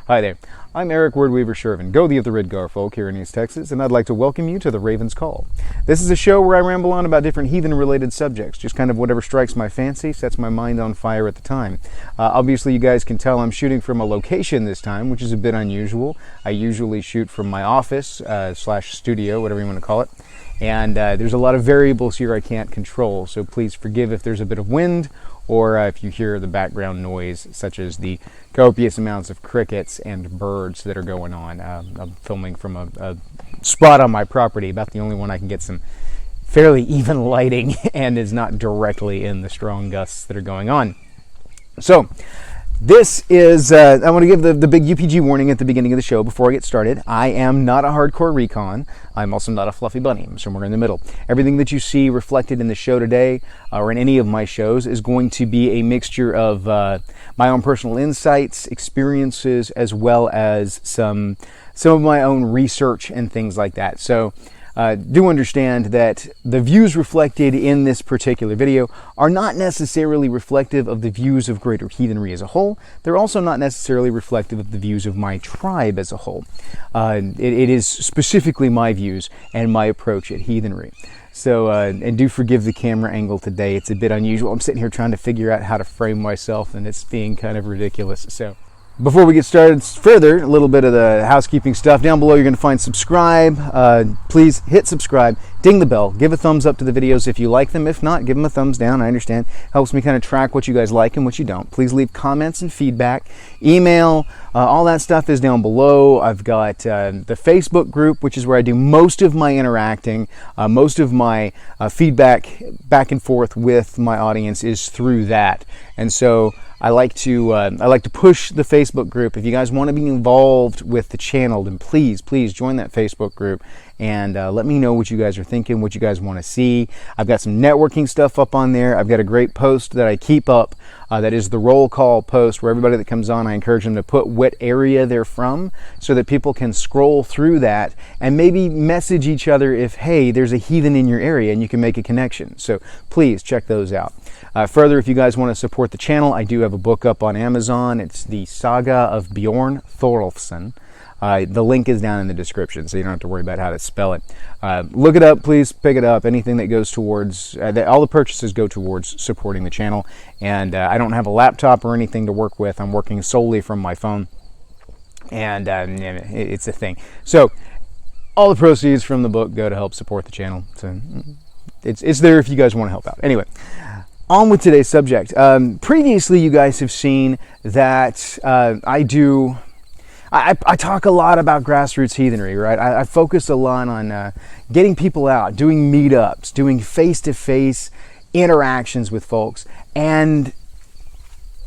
Hi there, I'm Eric Wordweaver Sjerven, Goathe of the Ridgar folk here in East Texas, and I'd like to welcome you to The Raven's Call. This is a show where I ramble on about different heathen-related subjects, just kind of whatever strikes my fancy, sets my mind on fire at the time. Obviously, you guys can tell I'm shooting from a location this time, which is a bit unusual. I usually shoot from my office, slash studio, whatever you want to call it. And there's a lot of variables here I can't control, so please forgive if there's a bit of wind or if you hear the background noise, such as the copious amounts of crickets and birds that are going on. I'm filming from a spot on my property, about the only one I can get some fairly even lighting and is not directly in the strong gusts that are going on. So, this is, I want to give the big UPG warning at the beginning of the show before I get started. I am not a hardcore recon. I'm also not a fluffy bunny. I'm somewhere in the middle. Everything that you see reflected in the show today, or in any of my shows, is going to be a mixture of my own personal insights, experiences, as well as some of my own research and things like that. So, do understand that the views reflected in this particular video are not necessarily reflective of the views of greater heathenry as a whole. They're also not necessarily reflective of the views of my tribe as a whole. It is specifically my views and my approach at heathenry. So, and do forgive the camera angle today. It's a bit unusual. I'm sitting here trying to figure out how to frame myself, and it's being kind of ridiculous. So, before we get started further, a little bit of the housekeeping stuff. Down below, you're going to find subscribe. Please hit subscribe, ding the bell, give a thumbs up to the videos if you like them. If not, give them a thumbs down. I understand. Helps me kind of track what you guys like and what you don't. Please leave comments and feedback. Email, all that stuff is down below. I've got the Facebook group, which is where I do most of my interacting. Most of my feedback back and forth with my audience is through that. And so I like to push the Facebook group. If you guys want to be involved with the channel, then please join that Facebook group and let me know what you guys are thinking, what you guys want to see. I've got some networking stuff up on there. I've got a great post that I keep up that is the roll call post, where everybody that comes on, I encourage them to put what area they're from so that people can scroll through that and maybe message each other if, hey, there's a heathen in your area, and you can make a connection. So please check those out. Further, if you guys want to support the channel, I do have a book up on Amazon. It's the Saga of Bjorn Thorolfson. The link is down in the description, so you don't have to worry about how to spell it. Look it up, please. Pick it up. Anything that goes towards, all the purchases go towards supporting the channel. And I don't have a laptop or anything to work with. I'm working solely from my phone, and it's a thing. So all the proceeds from the book go to help support the channel. So it's there if you guys want to help out. Anyway, on with today's subject. Previously, you guys have seen that I talk a lot about grassroots heathenry, right? I focus a lot on getting people out, doing meetups, doing face-to-face interactions with folks, and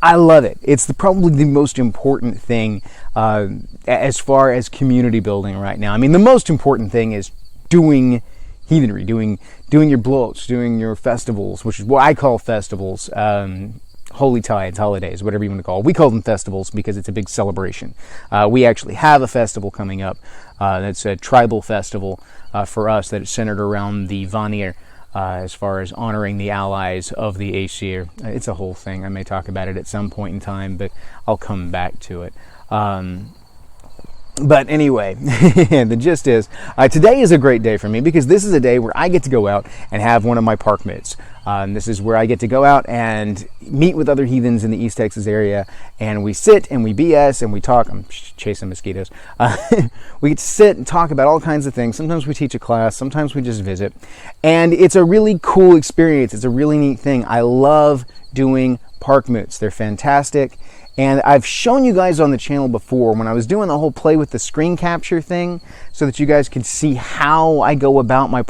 I love it. It's probably the most important thing as far as community building right now. I mean, the most important thing is doing heathenry, doing your blows, doing your festivals, which is what I call festivals. Holy tides, holidays, whatever you want to call it. We call them festivals because it's a big celebration. We actually have a festival coming up. That's a tribal festival for us that is centered around the Vanir, as far as honoring the allies of the Aesir. It's a whole thing. I may talk about it at some point in time, but I'll come back to it. But anyway, the gist is, today is a great day for me because this is a day where I get to go out and have one of my Parkmoots. This is where I get to go out and meet with other heathens in the East Texas area, and we sit and we BS and we talk. I'm chasing mosquitoes. We get to sit and talk about all kinds of things. Sometimes we teach a class, sometimes we just visit, and it's a really cool experience. It's a really neat thing. I love doing Parkmoots. They're fantastic. And I've shown you guys on the channel before when I was doing the whole play with the screen capture thing so that you guys can see how I go about my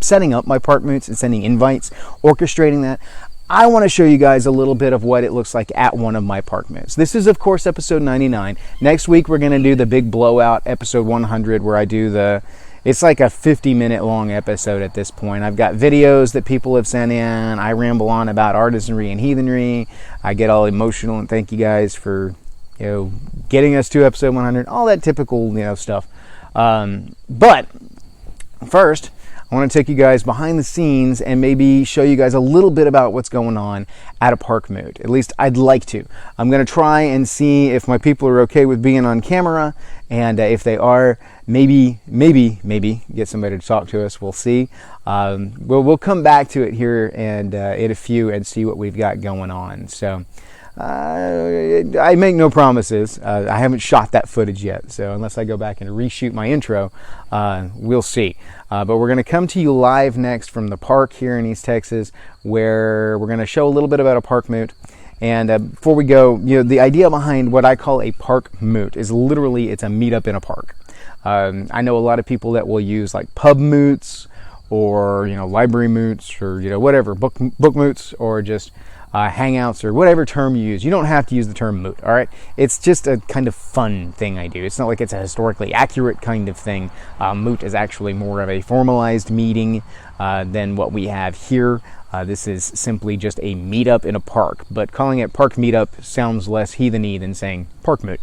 setting up my Parkmoots and sending invites, orchestrating that. I want to show you guys a little bit of what it looks like at one of my Parkmoots. This is, of course, episode 99. Next week, we're going to do the big blowout, episode 100, where I do it's like a 50-minute long episode at this point. I've got videos that people have sent in. I ramble on about artisanry and heathenry. I get all emotional and thank you guys for, getting us to episode 100. All that typical, stuff. But first, I want to take you guys behind the scenes and maybe show you guys a little bit about what's going on at a Parkmoot. At least I'd like to. I'm going to try and see if my people are okay with being on camera, and if they are, maybe get somebody to talk to us. We'll see. We'll come back to it here and in a few and see what we've got going on. So I make no promises. I haven't shot that footage yet, so unless I go back and reshoot my intro, we'll see. But we're going to come to you live next from the park here in East Texas, where we're going to show a little bit about a Parkmoot. And before we go, the idea behind what I call a Parkmoot is literally it's a meetup in a park. I know a lot of people that will use like pub moots, or library moots, or whatever, book moots, or just hangouts, or whatever term you use. You don't have to use the term moot, all right? It's just a kind of fun thing I do. It's not like it's a historically accurate kind of thing. Moot is actually more of a formalized meeting than what we have here. This is simply just a meetup in a park, but calling it park meetup sounds less heathen-y than saying Parkmoot.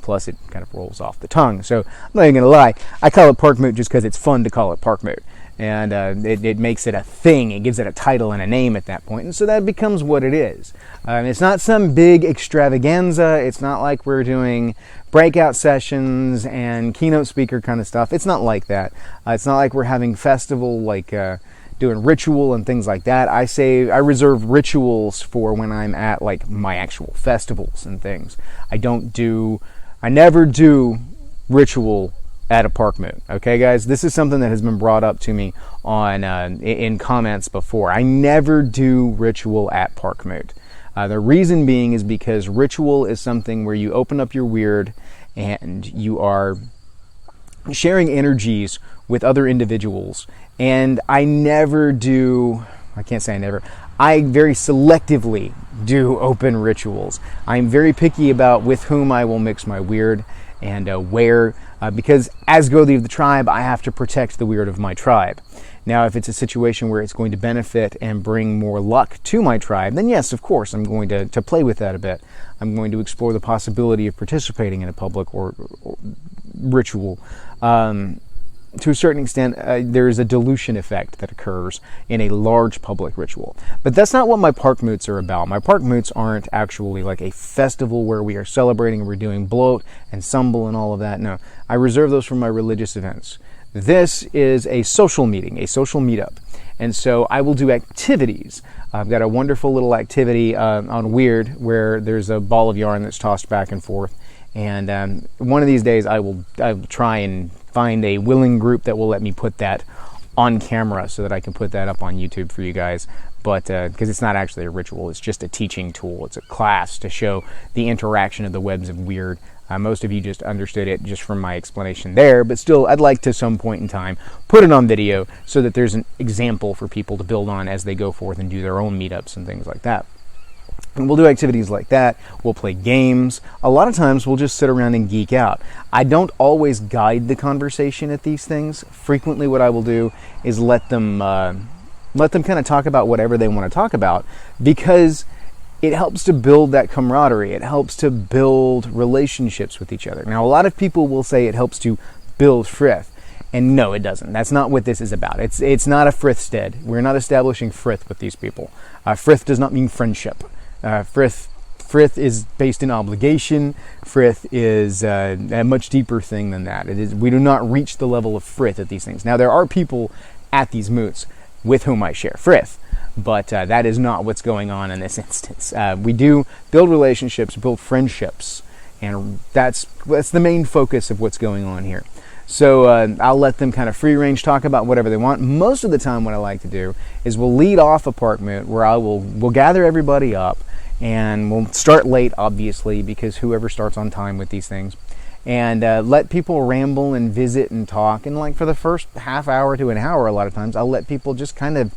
Plus, it kind of rolls off the tongue. So I'm not even going to lie. I call it Parkmoot just because it's fun to call it Parkmoot. And it makes it a thing. It gives it a title and a name at that point. And so that becomes what it is. It's not some big extravaganza. It's not like we're doing breakout sessions and keynote speaker kind of stuff. It's not like that. It's not like we're having festival, like doing ritual and things like that. I reserve rituals for when I'm at like my actual festivals and things. I never do ritual at a Parkmoot. Okay, guys, this is something that has been brought up to me on in comments before. I never do ritual at Parkmoot. The reason being is because ritual is something where you open up your weird and you are sharing energies with other individuals. And I very selectively do open rituals. I'm very picky about with whom I will mix my weird and where, because as Gothi of the tribe, I have to protect the weird of my tribe. Now, if it's a situation where it's going to benefit and bring more luck to my tribe, then yes, of course, I'm going to play with that a bit. I'm going to explore the possibility of participating in a public or ritual. To a certain extent, there is a dilution effect that occurs in a large public ritual. But that's not what my Parkmoots are about. My Parkmoots aren't actually like a festival where we are celebrating and we're doing bloat and stumble and all of that. No, I reserve those for my religious events. This is a social meeting, a social meetup. And so I will do activities. I've got a wonderful little activity on Weird where there's a ball of yarn that's tossed back and forth. And one of these days I will try and find a willing group that will let me put that on camera so that I can put that up on YouTube for you guys. But because it's not actually a ritual, it's just a teaching tool. It's a class to show the interaction of the webs of weird. Most of you just understood it just from my explanation there, but still I'd like to some point in time put it on video so that there's an example for people to build on as they go forth and do their own meetups and things like that. And we'll do activities like that. We'll play games. A lot of times we'll just sit around and geek out. I don't always guide the conversation at these things. Frequently what I will do is let them kind of talk about whatever they want to talk about, because it helps to build that camaraderie. It helps to build relationships with each other. Now, a lot of people will say it helps to build frith. And no, it doesn't. That's not what this is about. It's not a frithstead. We're not establishing frith with these people. Frith does not mean friendship. Frith is based in obligation. Frith is a much deeper thing than that. We do not reach the level of frith at these things. Now, there are people at these moots with whom I share frith, but that is not what's going on in this instance. We do build relationships, build friendships, and that's the main focus of what's going on here. So I'll let them kind of free range talk about whatever they want. Most of the time what I like to do is we'll lead off a Parkmoot where we'll gather everybody up, and we'll start late, obviously, because whoever starts on time with these things, and let people ramble and visit and talk. And like for the first half hour to an hour, a lot of times I'll let people just kind of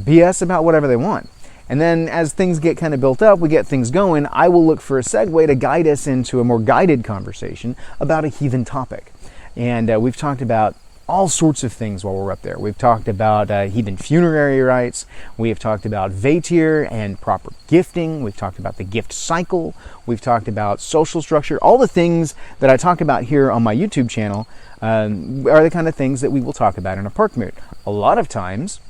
BS about whatever they want. And then as things get kind of built up, we get things going, I will look for a segue to guide us into a more guided conversation about a heathen topic. And we've talked about all sorts of things while we're up there. We've talked about heathen funerary rites. We have talked about Vatir and proper gifting. We've talked about the gift cycle. We've talked about social structure. All the things that I talk about here on my YouTube channel are the kind of things that we will talk about in a Parkmoot. A lot of times,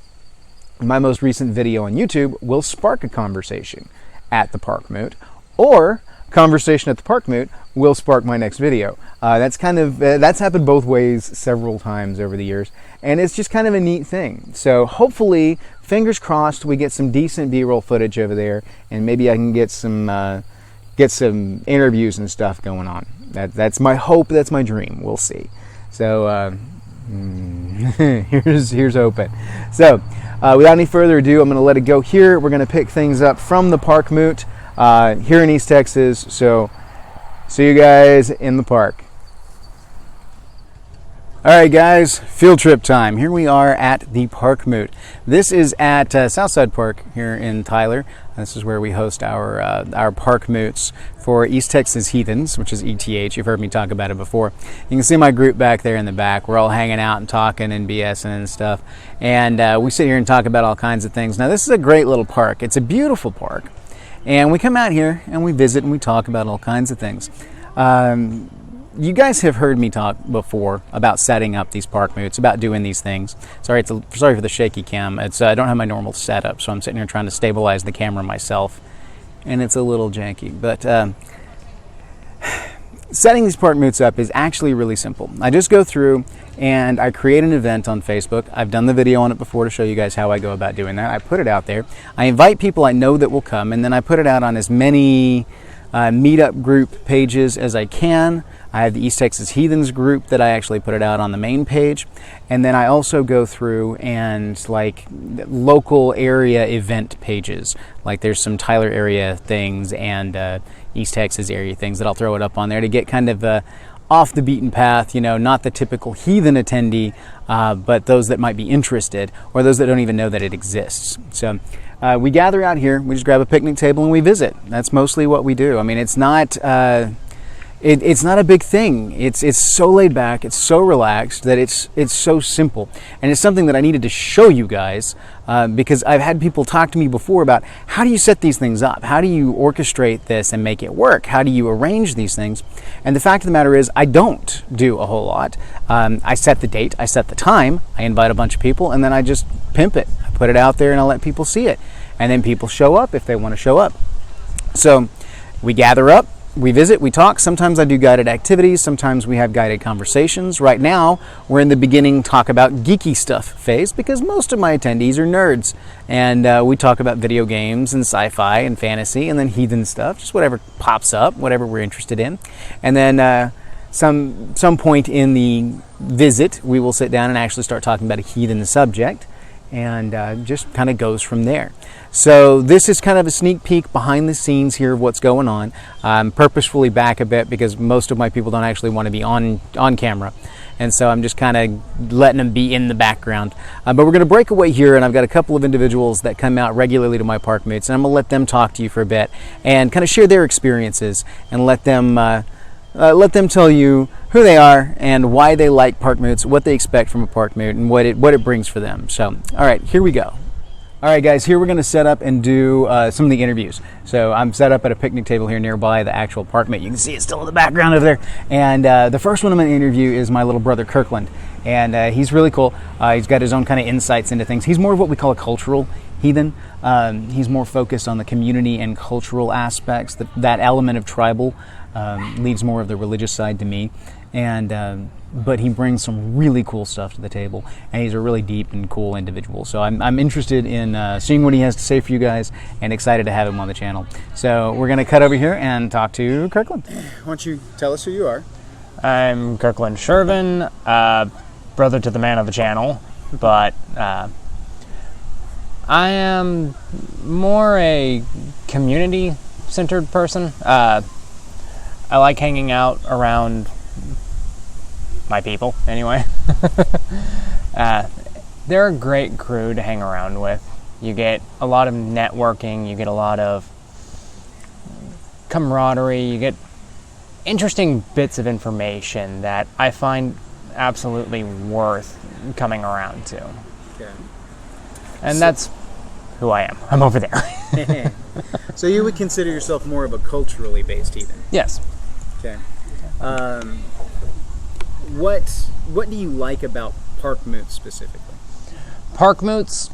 my most recent video on YouTube will spark a conversation at the Parkmoot, or conversation at the Parkmoot will spark my next video. That's happened both ways several times over the years, and it's just kind of a neat thing. So hopefully, fingers crossed, we get some decent B-roll footage over there, and maybe I can get some interviews and stuff going on. That's my hope. That's my dream. We'll see. So here's hoping. So without any further ado, I'm going to let it go here. We're going to pick things up from the Parkmoot here in East Texas. So see you guys in the park. Alright guys, field trip time. Here we are at the Parkmoot. This is at Southside Park here in Tyler. This is where we host our Parkmoots for East Texas Heathens, which is ETH. You've heard me talk about it before. You can see my group back there in the back. We're all hanging out and talking and BSing and stuff. And we sit here and talk about all kinds of things. Now this is a great little park. It's a beautiful park. And we come out here and we visit and we talk about all kinds of things. You guys have heard me talk before about setting up these Parkmoots, about doing these things. Sorry for the shaky cam. I don't have my normal setup, so I'm sitting here trying to stabilize the camera myself, and it's a little janky. But setting these Parkmoots up is actually really simple. I just go through and I create an event on Facebook. I've done the video on it before to show you guys how I go about doing that. I put it out there. I invite people I know that will come, and then I put it out on as many meetup group pages as I can. I have the East Texas Heathens group that I actually put it out on the main page. And then I also go through and like local area event pages. Like there's some Tyler area things and East Texas area things that I'll throw it up on there to get kind of off the beaten path, you know, not the typical heathen attendee, but those that might be interested or those that don't even know that it exists. So we gather out here, we just grab a picnic table and we visit. That's mostly what we do. I mean, it's not it's not a big thing. It's so laid back, it's so relaxed that it's so simple. And it's something that I needed to show you guys because I've had people talk to me before about how do you set these things up? How do you orchestrate this and make it work? How do you arrange these things? And the fact of the matter is I don't do a whole lot. I set the date, I set the time, I invite a bunch of people, and then I just pimp it. I put it out there and I let people see it. And then people show up if they want to show up. So we gather up, we visit, we talk. Sometimes I do guided activities. Sometimes we have guided conversations. Right now, we're in the beginning talk about geeky stuff phase because most of my attendees are nerds. And we talk about video games and sci-fi and fantasy and then heathen stuff, just whatever pops up, whatever we're interested in. And then some point in the visit, we will sit down and actually start talking about a heathen subject. And just kind of goes from there. So this is kind of a sneak peek behind the scenes here of what's going on. I'm purposefully back a bit because most of my people don't actually want to be on camera. And so I'm just kind of letting them be in the background. But we're going to break away here, and I've got a couple of individuals that come out regularly to my Parkmoots, and I'm going to let them talk to you for a bit and kind of share their experiences and let them tell you who they are and why they like Parkmoots, what they expect from a Parkmoot, and what it brings for them. So, all right, here we go. All right, guys, here we're going to set up and do some of the interviews. So I'm set up at a picnic table here nearby the actual Parkmoot. You can see it still in the background over there. And the first one I'm going to interview is my little brother, Kirkland. And he's really cool. He's got his own kind of insights into things. He's more of what we call a cultural heathen. He's more focused on the community and cultural aspects. That element of tribal leaves more of the religious side to me. And but he brings some really cool stuff to the table, and he's a really deep and cool individual. So I'm interested in seeing what he has to say for you guys, and excited to have him on the channel. So we're going to cut over here and talk to Kirkland. Why don't you tell us who you are? I'm Kirkland Sjerven, brother to the man of the channel, but I am more a community-centered person. I like hanging out around my people, anyway. They're a great crew to hang around with. You get a lot of networking, you get a lot of camaraderie, you get interesting bits of information that I find absolutely worth coming around to. Okay. And that's who I am. I'm over there. So you would consider yourself more of a culturally based heathen? Yes. Okay. What do you like about Parkmoot specifically? Parkmoots,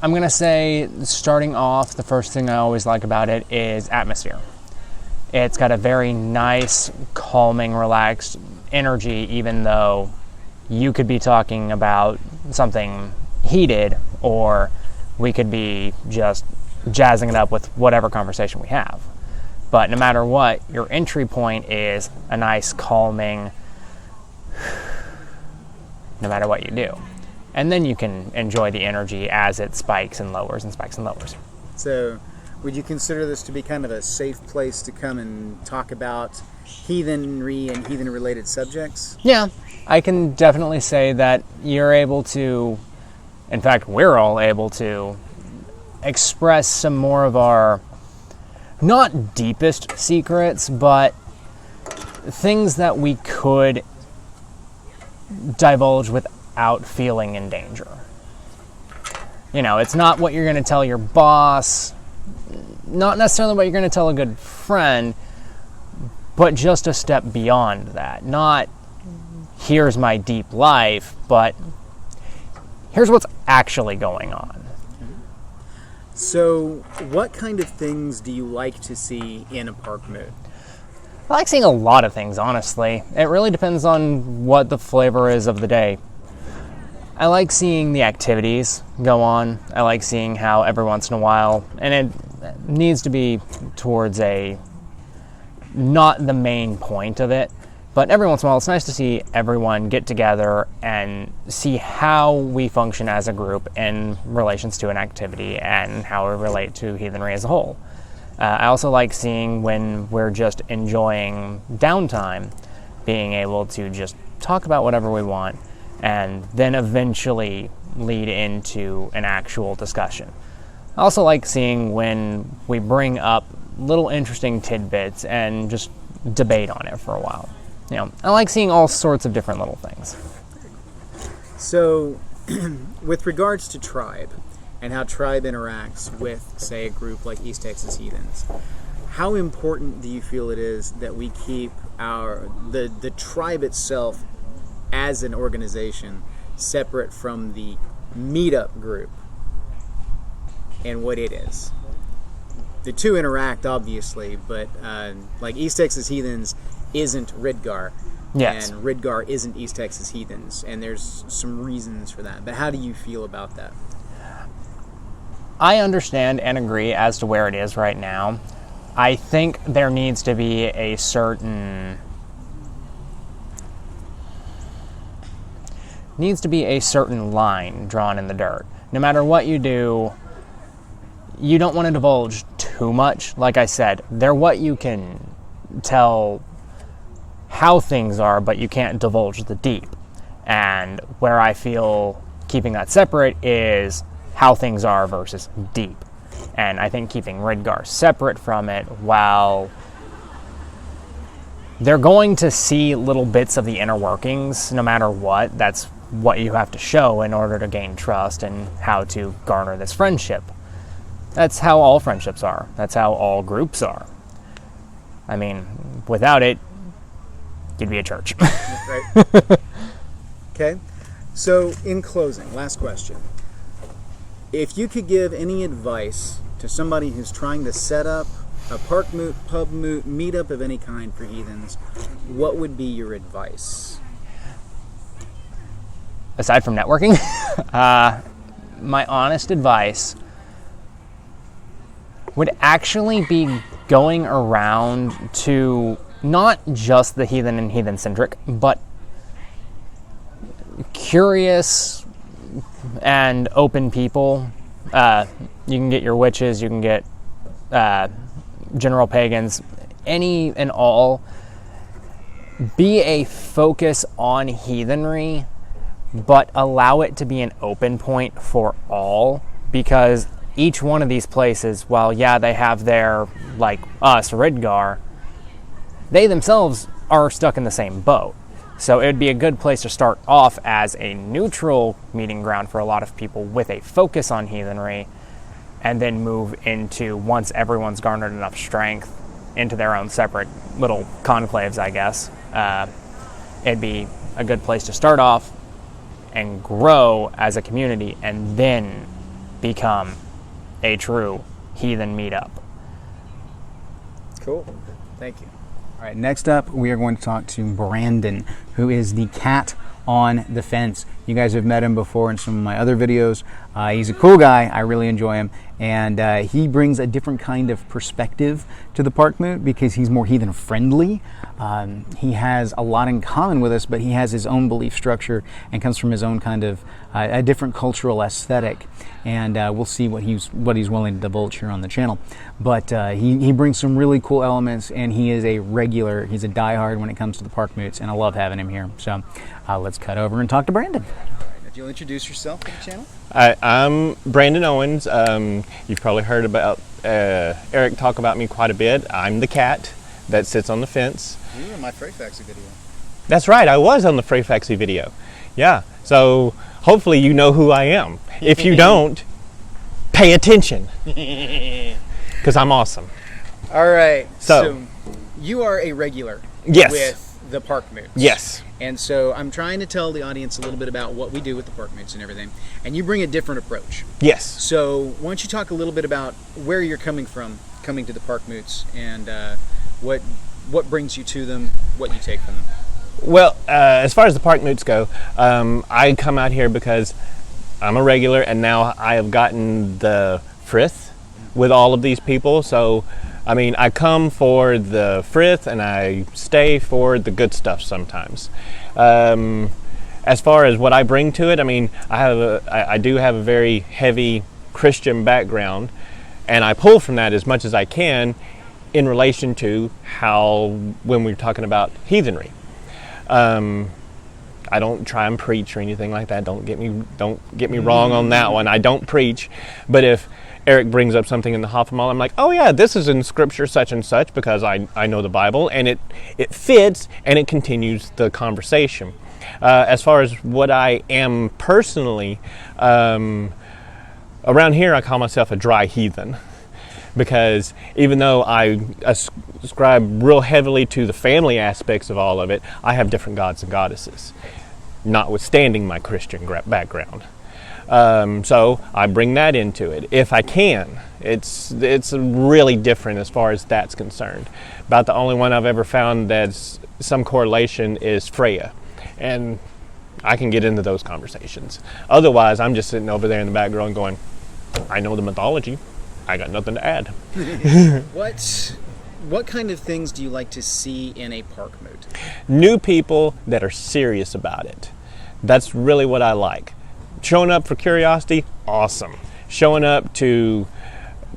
I'm going to say, starting off, the first thing I always like about it is atmosphere. It's got a very nice, calming, relaxed energy, even though you could be talking about something heated, or we could be just jazzing it up with whatever conversation we have. But no matter what, your entry point is a nice, calming, no matter what you do. And then you can enjoy the energy as it spikes and lowers and spikes and lowers. So, would you consider this to be kind of a safe place to come and talk about heathenry and heathen-related subjects? Yeah, I can definitely say that you're able to, in fact, we're all able to express some more of our, not deepest secrets, but things that we could divulge without feeling in danger. You know, it's not what you're going to tell your boss, not necessarily what you're going to tell a good friend, but just a step beyond that. Not, here's my deep life, but here's what's actually going on. So, what kind of things do you like to see in a Parkmoot? I like seeing a lot of things, honestly. It really depends on what the flavor is of the day. I like seeing the activities go on. I like seeing how every once in a while, and it needs to be towards not the main point of it, but every once in a while it's nice to see everyone get together and see how we function as a group in relations to an activity and how we relate to heathenry as a whole. I also like seeing when we're just enjoying downtime, being able to just talk about whatever we want and then eventually lead into an actual discussion. I also like seeing when we bring up little interesting tidbits and just debate on it for a while. You know, I like seeing all sorts of different little things. So, with regards to tribe, and how tribe interacts with, say, a group like East Texas Heathens, how important do you feel it is that we keep the tribe itself as an organization separate from the meetup group and what it is? The two interact, obviously, but like East Texas Heathens isn't Ridgar, yes, and Ridgar isn't East Texas Heathens, and there's some reasons for that. But how do you feel about that? I understand and agree as to where it is right now. I think there needs to be a certain line drawn in the dirt. No matter what you do, you don't want to divulge too much. Like I said, they're what you can tell how things are, but you can't divulge the deep. And where I feel keeping that separate is how things are versus deep. And I think keeping Ridgar separate from it, while they're going to see little bits of the inner workings no matter what, that's what you have to show in order to gain trust and how to garner this friendship. That's how all friendships are. That's how all groups are. I mean, without it, you'd be a church. Right. Okay. So, in closing, last question. If you could give any advice to somebody who's trying to set up a Parkmoot, Pubmoot, meetup of any kind for heathens, what would be your advice? Aside from networking, my honest advice would actually be going around to not just the heathen and heathen-centric, but curious and open people. You can get your witches, you can get general pagans, any and all. Be a focus on heathenry, but allow it to be an open point for all, because each one of these places, while yeah, they have their, like us, Ridgar, they themselves are stuck in the same boat. So it would be a good place to start off as a neutral meeting ground for a lot of people with a focus on heathenry, and then move into, once everyone's garnered enough strength, into their own separate little conclaves, I guess. It'd be a good place to start off and grow as a community, and then become a true heathen meetup. Cool. Thank you. All right, next up, we are going to talk to Brandon, who is the cat on the fence. You guys have met him before in some of my other videos. He's a cool guy. I really enjoy him. And he brings a different kind of perspective to the Parkmoot because he's more heathen friendly. He has a lot in common with us, but he has his own belief structure and comes from his own kind of a different cultural aesthetic. And we'll see what he's willing to divulge here on the channel. But he brings some really cool elements, and he is a regular. He's a diehard when it comes to the Parkmoots, and I love having him here. So let's cut over and talk to Brandon. If you'll introduce yourself to the channel. I'm Brandon Owens. You've probably heard about Eric talk about me quite a bit. I'm the cat that sits on the fence. You were in my Freyfaxy video. That's right, I was on the Freyfaxy video. Yeah, so hopefully you know who I am. If you don't, pay attention, because I'm awesome. All right, so you are a regular with the Parkmoots. Yes. And so I'm trying to tell the audience a little bit about what we do with the Parkmoots and everything. And you bring a different approach. Yes. So why don't you talk a little bit about where you're coming from, coming to the Parkmoots, and what brings you to them, what you take from them. Well, as far as the Parkmoots go, I come out here because I'm a regular, and now I have gotten the frith with all of these people. So, I mean, I come for the frith, and I stay for the good stuff sometimes. As far as what I bring to it, I mean, I do have a very heavy Christian background, and I pull from that as much as I can in relation to how, when we're talking about heathenry. I don't try and preach or anything like that. Don't get me wrong on that one. I don't preach, but if Eric brings up something in the Hoffamal, I'm like, oh yeah, this is in Scripture such and such, because I know the Bible, and it fits, and it continues the conversation. As far as what I am personally, around here I call myself a dry heathen, because even though I ascribe real heavily to the family aspects of all of it, I have different gods and goddesses, notwithstanding my Christian background. So I bring that into it if I can. It's really different as far as that's concerned. About the only one I've ever found that's some correlation is Freya, and I can get into those conversations. Otherwise, I'm just sitting over there in the background going, I know the mythology. I got nothing to add. What kind of things do you like to see in a Parkmoot? New people that are serious about it. That's really what I like. Showing up for curiosity, awesome. Showing up to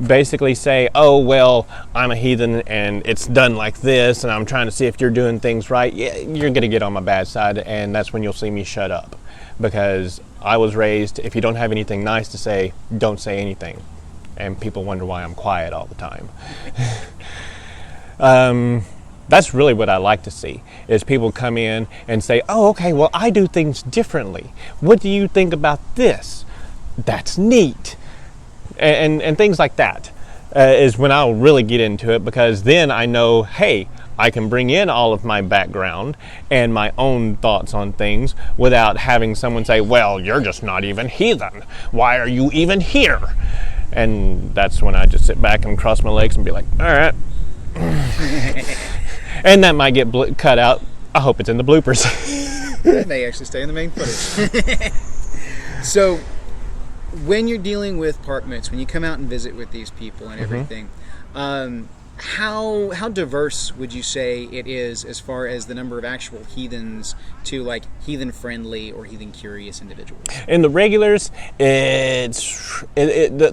basically say, oh, well, I'm a heathen and it's done like this, and I'm trying to see if you're doing things right, yeah, you're going to get on my bad side, and that's when you'll see me shut up. Because I was raised, if you don't have anything nice to say, don't say anything. And people wonder why I'm quiet all the time. That's really what I like to see, is people come in and say, oh, okay, well, I do things differently. What do you think about this? That's neat. And things like that is when I'll really get into it, because then I know, hey, I can bring in all of my background and my own thoughts on things without having someone say, well, you're just not even heathen. Why are you even here? And that's when I just sit back and cross my legs and be like, all right. And that might get cut out. I hope it's in the bloopers. That may actually stay in the main footage. So, when you're dealing with Parkmoots, when you come out and visit with these people and everything, how diverse would you say it is as far as the number of actual heathens to like heathen friendly or heathen curious individuals? In the regulars, the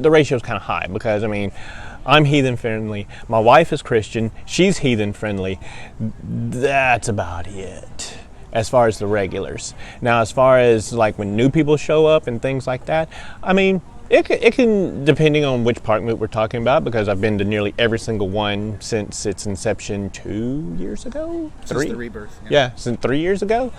ratio is kind of high, because I mean, I'm heathen friendly. My wife is Christian. She's heathen friendly. That's about it as far as the regulars. Now, as far as like when new people show up and things like that, I mean, It can, depending on which Parkmoot we're talking about, because I've been to nearly every single one since its inception 2 years ago? Since the rebirth. Yeah, since 3 years ago.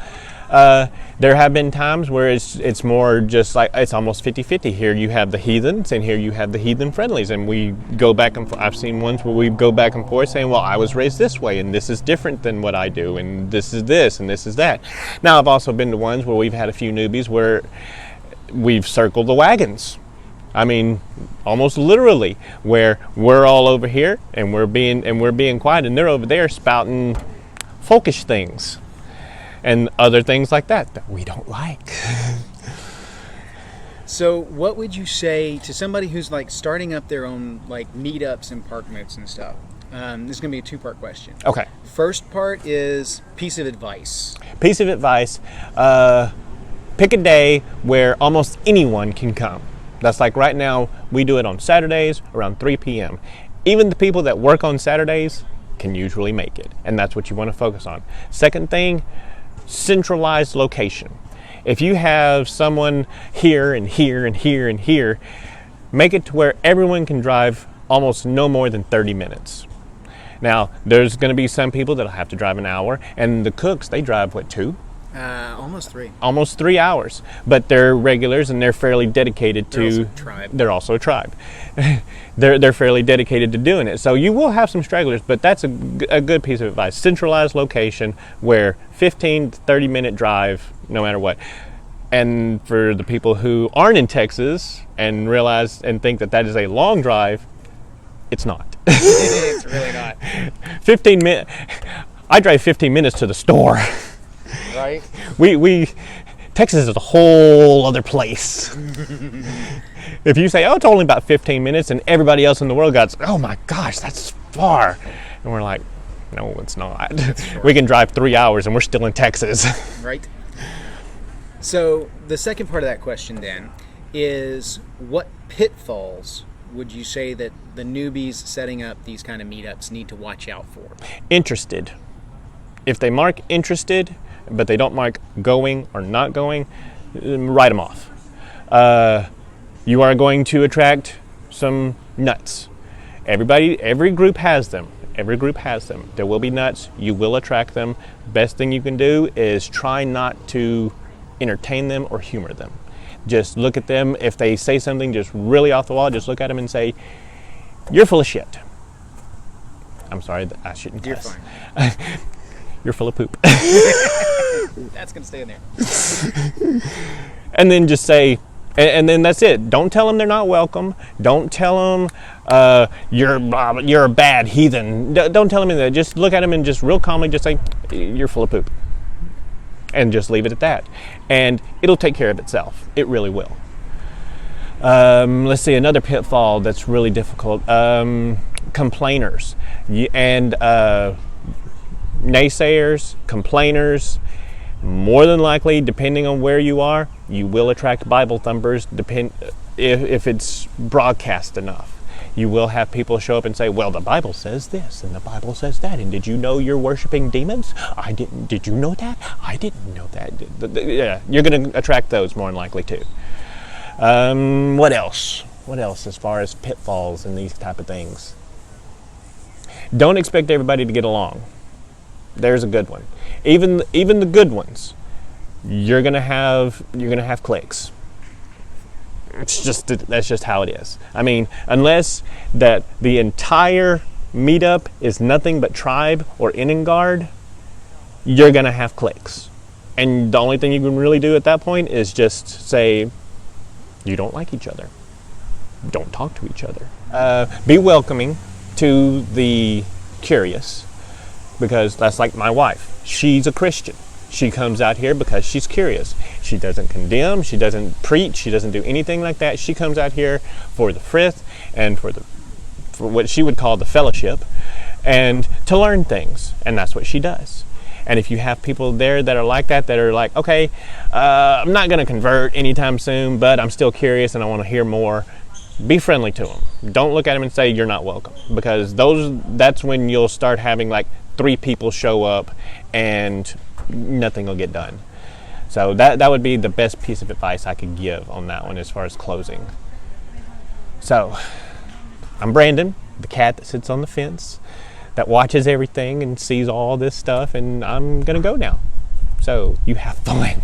There have been times where it's more just like, it's almost 50-50. Here you have the heathens, and here you have the heathen friendlies, and we go back and forth. I've seen ones where we go back and forth saying, well, I was raised this way, and this is different than what I do, and this is this, and this is that. Now, I've also been to ones where we've had a few newbies where we've circled the wagons. I mean, almost literally, where we're all over here and we're being quiet, and they're over there spouting folkish things and other things like that we don't like. So, what would you say to somebody who's like starting up their own like meetups and Parkmoots and stuff? This is going to be a two-part question. Okay. First part is piece of advice. Piece of advice: pick a day where almost anyone can come. That's like right now, we do it on Saturdays around 3 p.m. Even the people that work on Saturdays can usually make it, and that's what you want to focus on. Second thing, centralized location. If you have someone here and here and here and here, make it to where everyone can drive almost no more than 30 minutes. Now, there's going to be some people that'll have to drive an hour, and the cooks, they drive, what, 2? Almost 3. Almost 3 hours, but they're regulars and they're fairly dedicated to. Also a tribe. They're also a tribe. they're fairly dedicated to doing it. So you will have some stragglers, but that's a good piece of advice. Centralized location where 15 to 30 minute drive, no matter what. And for the people who aren't in Texas and realize and think that is a long drive, it's not. It's really not. 15 minutes. I drive 15 minutes to the store. Right? We Texas is a whole other place. If you say, oh, it's only about 15 minutes, and everybody else in the world goes, oh my gosh, that's far. And we're like, no, it's not. We can drive 3 hours and we're still in Texas. Right. So the second part of that question then is, what pitfalls would you say that the newbies setting up these kind of meetups need to watch out for? Interested. If they mark interested, but they don't mark going or not going, write them off. You are going to attract some nuts. Every group has them. Every group has them. There will be nuts. You will attract them. Best thing you can do is try not to entertain them or humor them. Just look at them. If they say something just really off the wall, just look at them and say, you're full of shit. I'm sorry, I shouldn't cuss. You're fine. You're full of poop. That's going to stay in there. And then just say, and then that's it. Don't tell them they're not welcome. Don't tell them you're a bad heathen. Don't tell them that. Just look at them and just real calmly just say, you're full of poop. And just leave it at that. And it'll take care of itself. It really will. Let's see, another pitfall that's really difficult. Complainers. And naysayers, complainers. More than likely, depending on where you are, you will attract Bible thumpers if it's broadcast enough. You will have people show up and say, well, the Bible says this and the Bible says that, and did you know you're worshiping demons? I didn't. Did you know that? I didn't know that. Yeah, you're going to attract those more than likely too. What else? What else as far as pitfalls and these type of things? Don't expect everybody to get along. There's a good one. Even the good ones, you're gonna have cliques. That's just how it is. I mean, unless that the entire meetup is nothing but tribe or inning guard, you're gonna have cliques. And the only thing you can really do at that point is just say, you don't like each other. Don't talk to each other. Be welcoming to the curious, because that's like my wife. She's a Christian. She comes out here because she's curious. She doesn't condemn. She doesn't preach. She doesn't do anything like that. She comes out here for the frith and for what she would call the fellowship, and to learn things. And that's what she does. And if you have people there that are like that are like, okay, I'm not going to convert anytime soon, but I'm still curious and I want to hear more, be friendly to them. Don't look at them and say you're not welcome, because that's when you'll start having like 3 people show up and nothing will get done. So that would be the best piece of advice I could give on that one as far as closing. So, I'm Brandon, the cat that sits on the fence, that watches everything and sees all this stuff, and I'm going to go now. So, you have fun.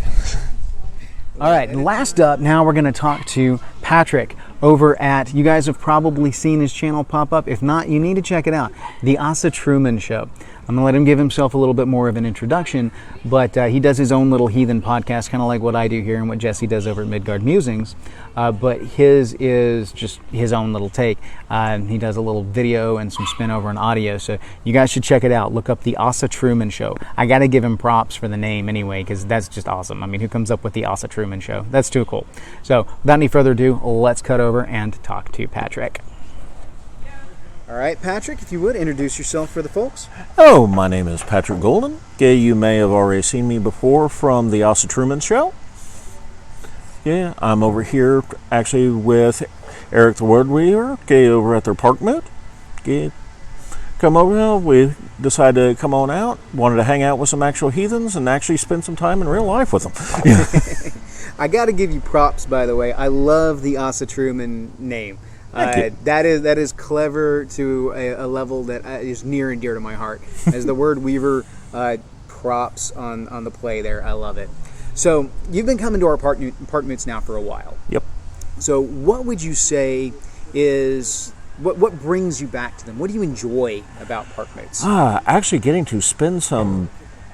All right, last up, now we're going to talk to Patrick over at, you guys have probably seen his channel pop up. If not, you need to check it out, The Asa Truman Show. I'm going to let him give himself a little bit more of an introduction, but he does his own little heathen podcast, kind of like what I do here and what Jesse does over at Midgard Musings, but his is just his own little take. He does a little video and some spin over on audio, so you guys should check it out. Look up The Asa Truman Show. I got to give him props for the name anyway, because that's just awesome. I mean, who comes up with The Asa Truman Show? That's too cool. So without any further ado, let's cut over and talk to Patrick. All right, Patrick, if you would, introduce yourself for the folks. Oh, my name is Patrick Golden. Okay, you may have already seen me before from The Asa Truman Show. Yeah, I'm over here actually with Eric the Word Weaver, okay, over at their Parkmoot. Okay, come over, we decided to come on out, wanted to hang out with some actual heathens and actually spend some time in real life with them. Yeah. I got to give you props, by the way. I love the Asa Truman name. That is clever to a level that is near and dear to my heart. As the Word Weaver, props on the play there. I love it. So you've been coming to our Parkmoots now for a while. Yep. So what would you say is what brings you back to them? What do you enjoy about Parkmoots? Actually getting to spend some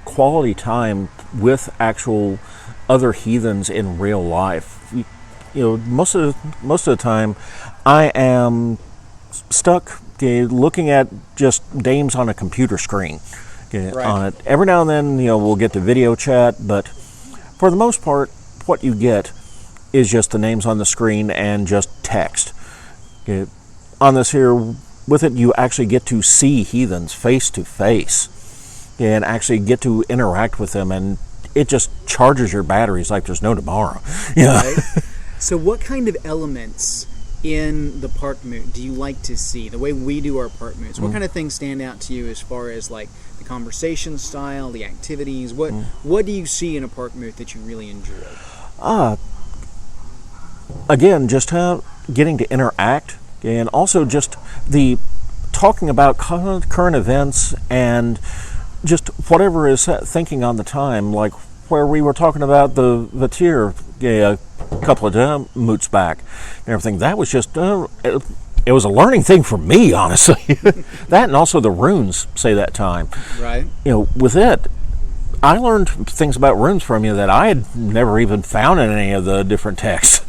quality time with actual other heathens in real life. You know, most of the time, I am stuck looking at just names on a computer screen. Right. On it, every now and then, we'll get the video chat, but for the most part, what you get is just the names on the screen and just text. On this here, with it, you actually get to see heathens face to face, and actually get to interact with them, and it just charges your batteries like there's no tomorrow. Yeah. Right. So what kind of elements in the Parkmoot do you like to see? The way we do our Parkmoots, what kind of things stand out to you as far as like the conversation style, the activities? What do you see in a Parkmoot that you really enjoy? Again, just getting to interact, and also just the talking about current events and just whatever is thinking on the time, like where we were talking about the tier a couple of moots back and everything. That was just it was a learning thing for me, honestly. That and also the runes say that time. Right. With it, I learned things about runes from you that I had never even found in any of the different texts.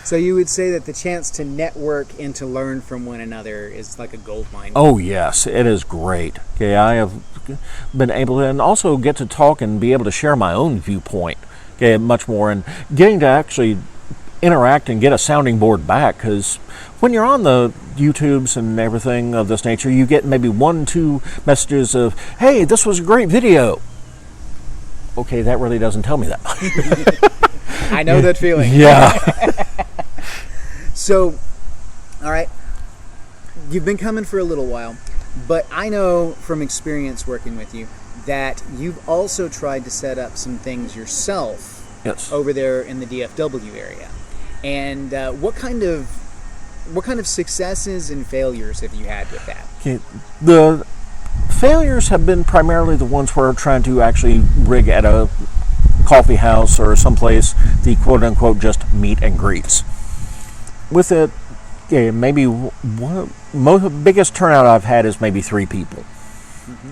So you would say that the chance to network and to learn from one another is like a gold mine. Oh yes, it is great. Okay, I have been able to, and also get to talk and be able to share my own viewpoint. Okay, much more, and getting to actually interact and get a sounding board back, because when you're on the YouTubes and everything of this nature, you get maybe 1-2 messages of, hey, this was a great video. Okay, that really doesn't tell me that. I know that feeling. Yeah. So, all right, you've been coming for a little while, but I know from experience working with you that you've also tried to set up some things yourself. Yes. Over there in the DFW area. And what kind of successes and failures have you had with that? Okay. The failures have been primarily the ones where I'm trying to actually rig at a coffee house or someplace the quote-unquote just meet and greets. With it, maybe biggest turnout I've had is maybe 3 people. Mm-hmm.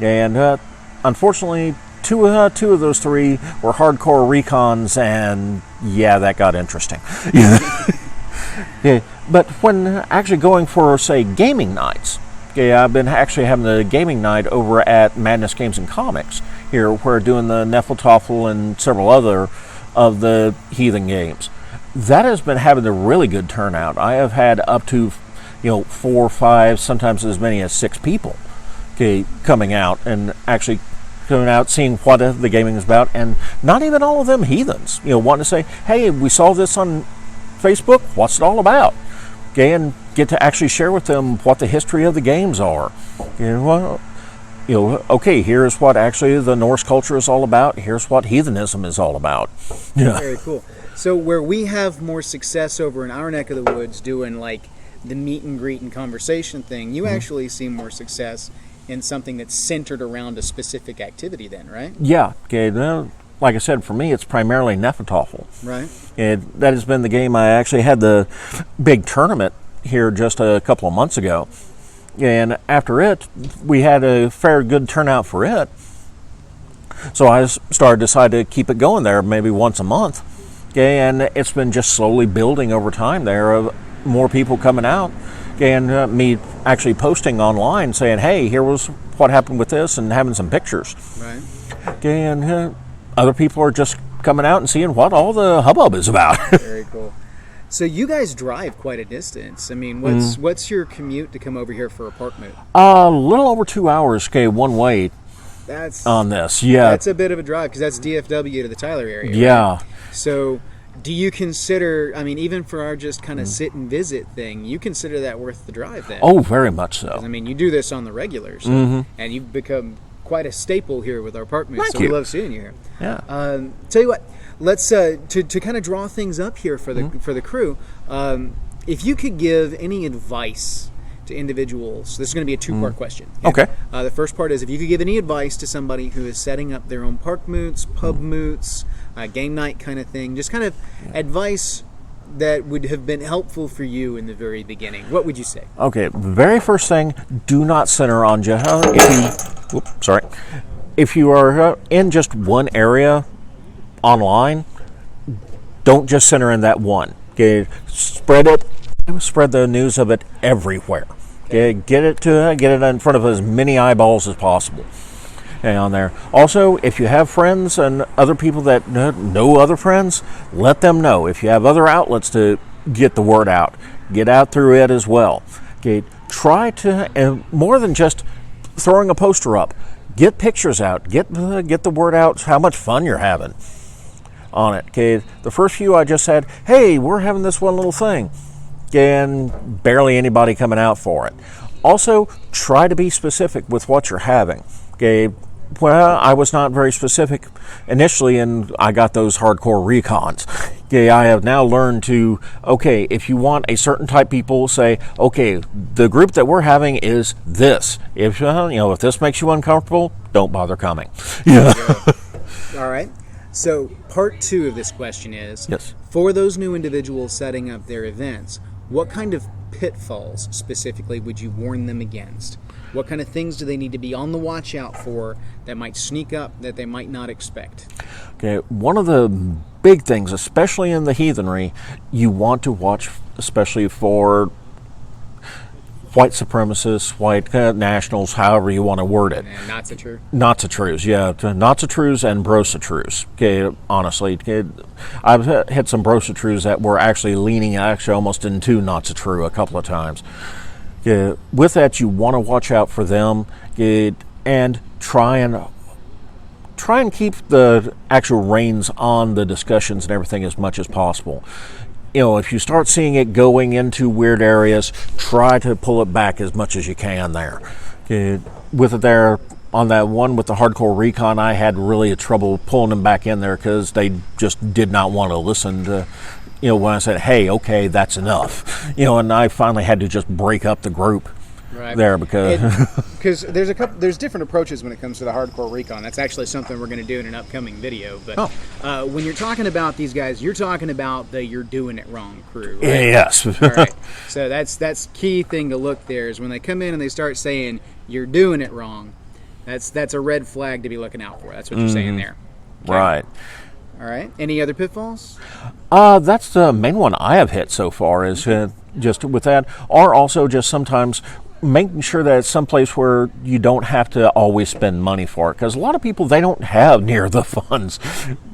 And unfortunately, two of those 3 were hardcore recons, and yeah, that got interesting. Yeah. But when actually going for, say, gaming nights, I've been actually having the gaming night over at Madness Games and Comics here, where doing the Neffeltoffel and several other of the heathen games. That has been having a really good turnout. I have had up to 4, 5, sometimes as many as 6 people coming out and actually coming out, seeing what the gaming is about, and not even all of them heathens, wanting to say, hey, we saw this on Facebook, what's it all about? And get to actually share with them what the history of the games are. Okay, here's what actually the Norse culture is all about, here's what heathenism is all about. Very cool. So where we have more success over in our neck of the woods doing like the meet and greet and conversation thing, you actually see more success in something that's centered around a specific activity then, right? Yeah. Okay. Like I said, for me, it's primarily Nefertofel. Right. That has been the game. I actually had the big tournament here just a couple of months ago. And after it, we had a fair good turnout for it. So I decided to keep it going there maybe once a month. Okay, and it's been just slowly building over time there of more people coming out. Okay, and me actually posting online saying, hey, here was what happened with this, and having some pictures. Right. Okay, and other people are just coming out and seeing what all the hubbub is about. Very cool. So you guys drive quite a distance. I mean, what's your commute to come over here for a Parkmoot? A little over 2 hours, okay, one way. That's on this, yeah. That's a bit of a drive because that's DFW to the Tyler area. Yeah. Right? So, do you consider? I mean, even for our just kind of sit and visit thing, you consider that worth the drive then? Oh, very much so. I mean, you do this on the regular, so, and you've become quite a staple here with our Parkmoot. So we love seeing you here. Yeah. Tell you what, let's to kind of draw things up here for the crew. If you could give any advice to individuals, this is going to be a two-part question. Okay. The first part is if you could give any advice to somebody who is setting up their own Parkmoots, pub moots, game night kind of thing, just kind of advice that would have been helpful for you in the very beginning, what would you say? Okay, very first thing, do not center on just if you are in just one area online, don't just center in that one. Okay, spread the news of it everywhere. Okay, get it in front of as many eyeballs as possible. Okay, on there. Also, if you have friends and other people that know other friends, let them know. If you have other outlets to get the word out, get out through it as well. Okay, try to, and more than just throwing a poster up, get pictures out, get the word out how much fun you're having on it. Okay, the first few I just said, hey, we're having this one little thing, and barely anybody coming out for it. Also, try to be specific with what you're having. Okay, well, I was not very specific initially, and I got those hardcore recons. Okay, I have now learned to, okay, if you want a certain type people, say, okay, the group that we're having is this. If if this makes you uncomfortable, don't bother coming. Yeah. All right. So part 2 of this question is, yes, for those new individuals setting up their events, what kind of pitfalls specifically would you warn them against? What kind of things do they need to be on the watch out for that might sneak up that they might not expect? Okay, one of the big things, especially in the heathenry, you want to watch especially for white supremacists, white nationals, however you want to word it. And Nazi-true. Nazi-trues, yeah. Nazi-trues and Brosa-trues. Okay, honestly. Okay, I've hit some Brosa-trues that were actually leaning almost into Nazi-true a couple of times. Okay, with that, you want to watch out for them, and try and keep the actual reins on the discussions and everything as much as possible. If you start seeing it going into weird areas, try to pull it back as much as you can there. With it there, on that one with the hardcore recon, I had really trouble pulling them back in there because they just did not want to listen to, when I said, hey, okay, that's enough. And I finally had to just break up the group. Right. There because there's different approaches when it comes to the hardcore recon. That's actually something we're going to do in an upcoming video. But when you're talking about these guys, you're talking about the you're doing it wrong crew. Right? Yes. All right. So that's key thing to look there is when they come in and they start saying you're doing it wrong. That's a red flag to be looking out for. That's what you're saying there. Okay. Right. All right. Any other pitfalls? That's the main one I have hit so far is just with that, or also just sometimes making sure that it's someplace where you don't have to always spend money for it, because a lot of people, they don't have near the funds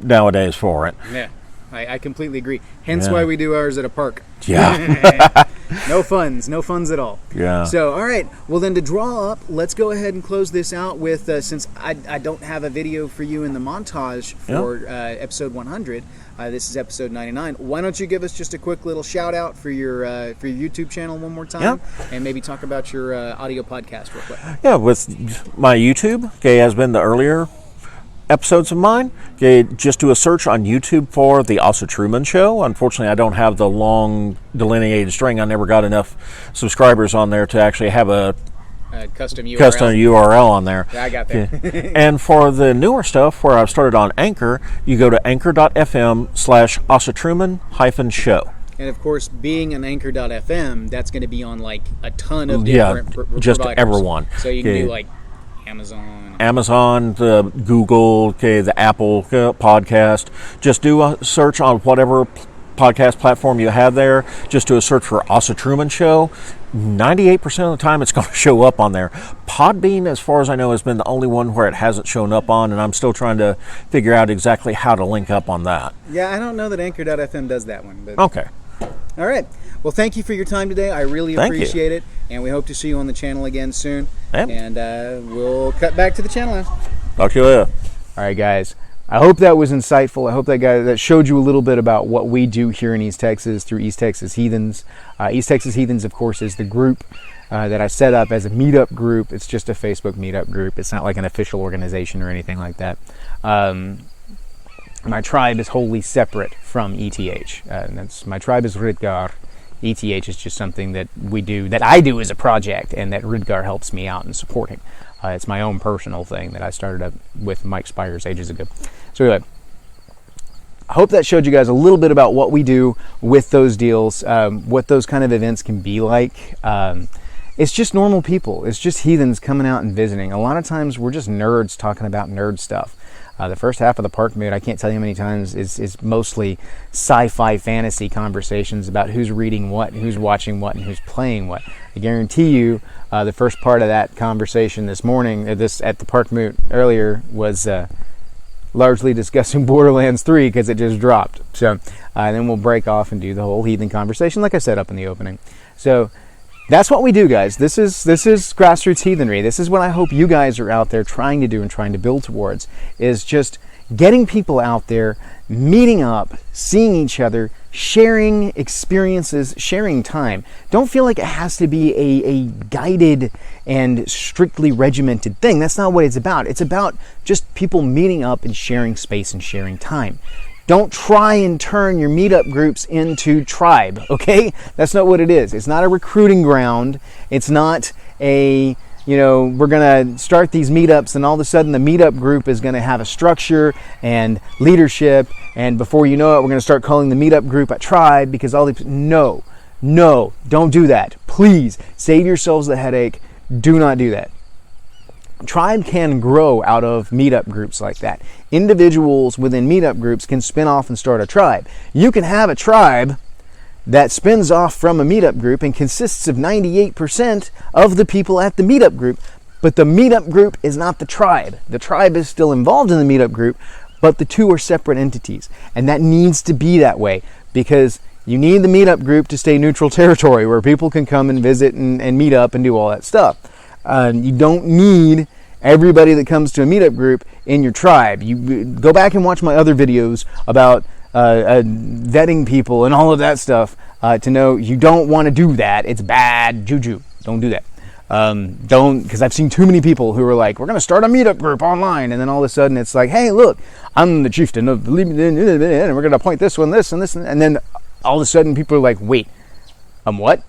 nowadays for it. Yeah, I completely agree. Hence why we do ours at a park. Yeah. No funds at all. Yeah. So, all right. Well, then to draw up, let's go ahead and close this out with, since I don't have a video for you in the montage for episode 100, this is episode 99. Why don't you give us just a quick little shout out for your YouTube channel one more time, and maybe talk about your audio podcast real quick. Yeah, with my YouTube, has been the earlier episodes of mine, okay, just do a search on YouTube for The Asa Truman Show. Unfortunately, I don't have the long delineated string. I never got enough subscribers on there to actually have a custom URL on there. Yeah, I got that. And for the newer stuff, where I've started on Anchor, you go to anchor.fm/asatruman-show. And of course, being an anchor.fm, that's going to be on like a ton of different just providers. everyone. So you can do like Amazon, the Google, the Apple podcast. Just do a search on whatever podcast platform you have there. Just do a search for Asa Truman Show. 98% of the time it's going to show up on there. Podbean, as far as I know, has been the only one where it hasn't shown up on, and I'm still trying to figure out exactly how to link up on that. Yeah, I don't know that anchor.fm does that one. But Okay. All right. Well, thank you for your time today. I really appreciate it, and we hope to see you on the channel again soon. Yep. And we'll cut back to the channel now. Talk to you later. All right, guys. I hope that was insightful. I hope that showed you a little bit about what we do here in East Texas through East Texas Heathens. East Texas Heathens, of course, is the group that I set up as a meetup group. It's just a Facebook meetup group. It's not like an official organization or anything like that. My tribe is wholly separate from ETH. My tribe is Ridgar. ETH is just something that we do, that I do as a project, and that Ridgar helps me out in supporting. It's my own personal thing that I started up with Mike Spires ages ago. So anyway, I hope that showed you guys a little bit about what we do with those deals, what those kind of events can be like. It's just normal people. It's just heathens coming out and visiting. A lot of times we're just nerds talking about nerd stuff. The first half of the Parkmoot, I can't tell you how many times, is mostly sci-fi fantasy conversations about who's reading what, and who's watching what, and who's playing what. I guarantee you the first part of that conversation this morning, at the Parkmoot earlier, was largely discussing Borderlands 3 because it just dropped. So then we'll break off and do the whole heathen conversation like I said up in the opening. So that's what we do, guys. This is grassroots heathenry. This is what I hope you guys are out there trying to do and trying to build towards, is just getting people out there, meeting up, seeing each other, sharing experiences, sharing time. Don't feel like it has to be a guided and strictly regimented thing. That's not what it's about. It's about just people meeting up and sharing space and sharing time. Don't try and turn your meetup groups into tribe, okay? That's not what it is. It's not a recruiting ground. It's not we're going to start these meetups and all of a sudden the meetup group is going to have a structure and leadership, and before you know it, we're going to start calling the meetup group a tribe because all these... No, don't do that. Please, save yourselves the headache. Do not do that. Tribe can grow out of meetup groups like that. Individuals within meetup groups can spin off and start a tribe. You can have a tribe that spins off from a meetup group and consists of 98% of the people at the meetup group, but the meetup group is not the tribe. The tribe is still involved in the meetup group, but the two are separate entities. And that needs to be that way because you need the meetup group to stay neutral territory where people can come and visit and meet up and do all that stuff. You don't need everybody that comes to a meetup group in your tribe. You go back and watch my other videos about vetting people and all of that stuff to know you don't want to do that. It's bad juju. Don't do that. Because I've seen too many people who are like, we're going to start a meetup group online, and then all of a sudden it's like, hey, look, I'm the chieftain of the and we're going to appoint this one, this, and this, and then all of a sudden people are like, wait, what?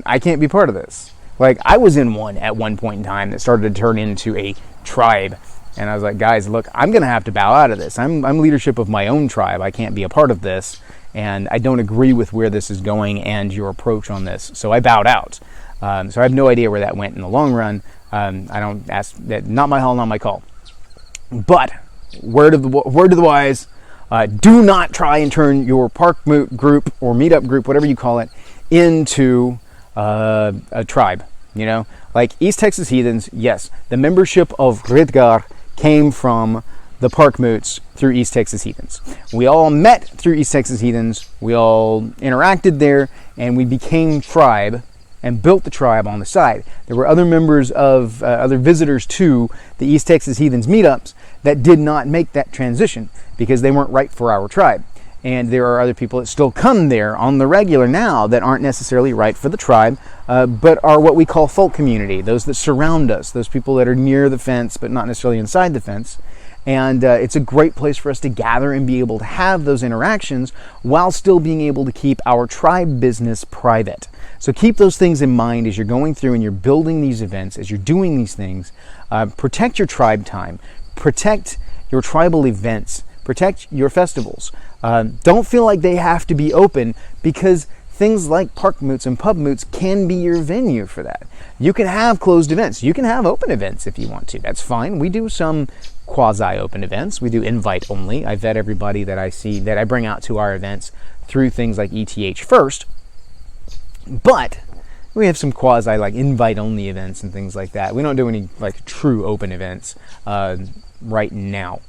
I can't be part of this. Like, I was in one at one point in time that started to turn into a tribe. And I was like, guys, look, I'm going to have to bow out of this. I'm leadership of my own tribe. I can't be a part of this. And I don't agree with where this is going and your approach on this. So I bowed out. So I have no idea where that went in the long run. I don't ask that. Not my hall, not my call. But word to the wise, do not try and turn your Parkmoot group or meetup group, whatever you call it, into a tribe. Like East Texas Heathens, yes, the membership of Ridgar came from the Parkmoots through East Texas Heathens. We all met through East Texas Heathens, we all interacted there, and we became tribe and built the tribe on the side. There were other members of, other visitors to the East Texas Heathens meetups that did not make that transition because they weren't right for our tribe. And there are other people that still come there on the regular now that aren't necessarily right for the tribe, but are what we call folk community, those that surround us, those people that are near the fence but not necessarily inside the fence. And it's a great place for us to gather and be able to have those interactions while still being able to keep our tribe business private. So keep those things in mind as you're going through and you're building these events, as you're doing these things. Protect your tribe time. Protect your tribal events. Protect your festivals. Don't feel like they have to be open, because things like Parkmoots and Pubmoots can be your venue for that. You can have closed events. You can have open events if you want to. That's fine. We do some quasi-open events. We do invite only. I vet everybody that I see, that I bring out to our events through things like ETH first. But we have some quasi, like, invite-only events and things like that. We don't do any, like, true open events right now.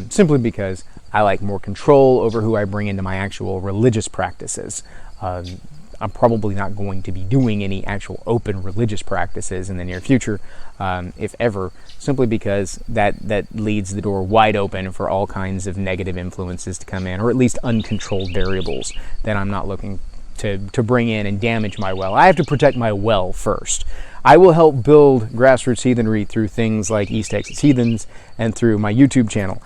Simply because I like more control over who I bring into my actual religious practices. I'm probably not going to be doing any actual open religious practices in the near future, if ever, simply because that leaves the door wide open for all kinds of negative influences to come in, or at least uncontrolled variables that I'm not looking to bring in and damage my well. I have to protect my well first. I will help build grassroots heathenry through things like East Texas Heathens and through my YouTube channel.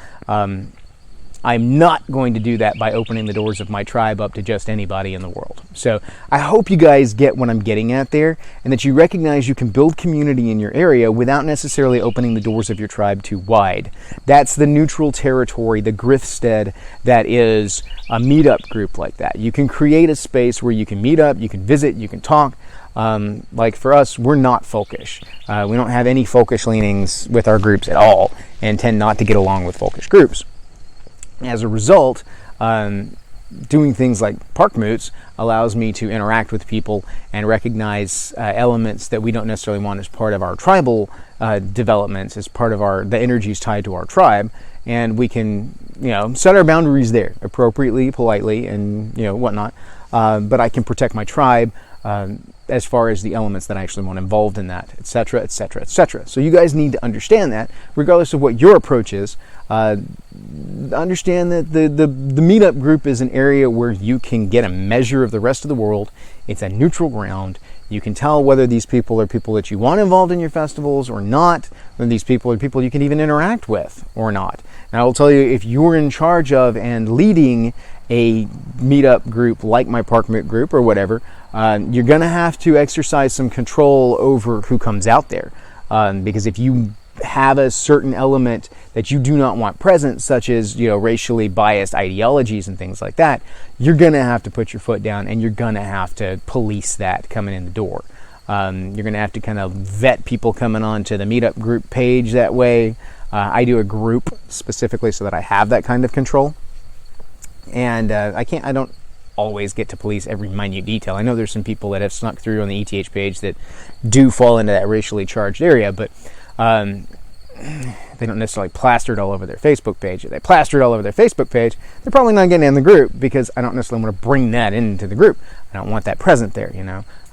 I'm not going to do that by opening the doors of my tribe up to just anybody in the world. So I hope you guys get what I'm getting at there, and that you recognize you can build community in your area without necessarily opening the doors of your tribe too wide. That's the neutral territory, the grithstead that is a meetup group like that. You can create a space where you can meet up, you can visit, you can talk. Like for us, we're not folkish. We don't have any folkish leanings with our groups at all, and tend not to get along with folkish groups. As a result, doing things like Parkmoots allows me to interact with people and recognize elements that we don't necessarily want as part of our tribal developments, as part of the energies tied to our tribe, and we can, set our boundaries there appropriately, politely, and whatnot. But I can protect my tribe as far as the elements that I actually want involved in that, etc., etc., etc. So you guys need to understand that, regardless of what your approach is. Understand that the meetup group is an area where you can get a measure of the rest of the world. It's a neutral ground. You can tell whether these people are people that you want involved in your festivals or not, whether these people are people you can even interact with or not. And I will tell you, if you're in charge of and leading a meetup group like my Parkmoot group or whatever, you're going to have to exercise some control over who comes out there. Because if you have a certain element that you do not want present, such as racially biased ideologies and things like that, you're going to have to put your foot down, and you're going to have to police that coming in the door. You're going to have to kind of vet people coming onto the meetup group page that way. I do a group specifically so that I have that kind of control, and I don't always get to police every minute detail. I know there's some people that have snuck through on the ETH page that do fall into that racially charged area, but they don't necessarily plaster it all over their Facebook page. If they plaster it all over their Facebook page, they're probably not getting in the group, because I don't necessarily want to bring that into the group. I don't want that present there,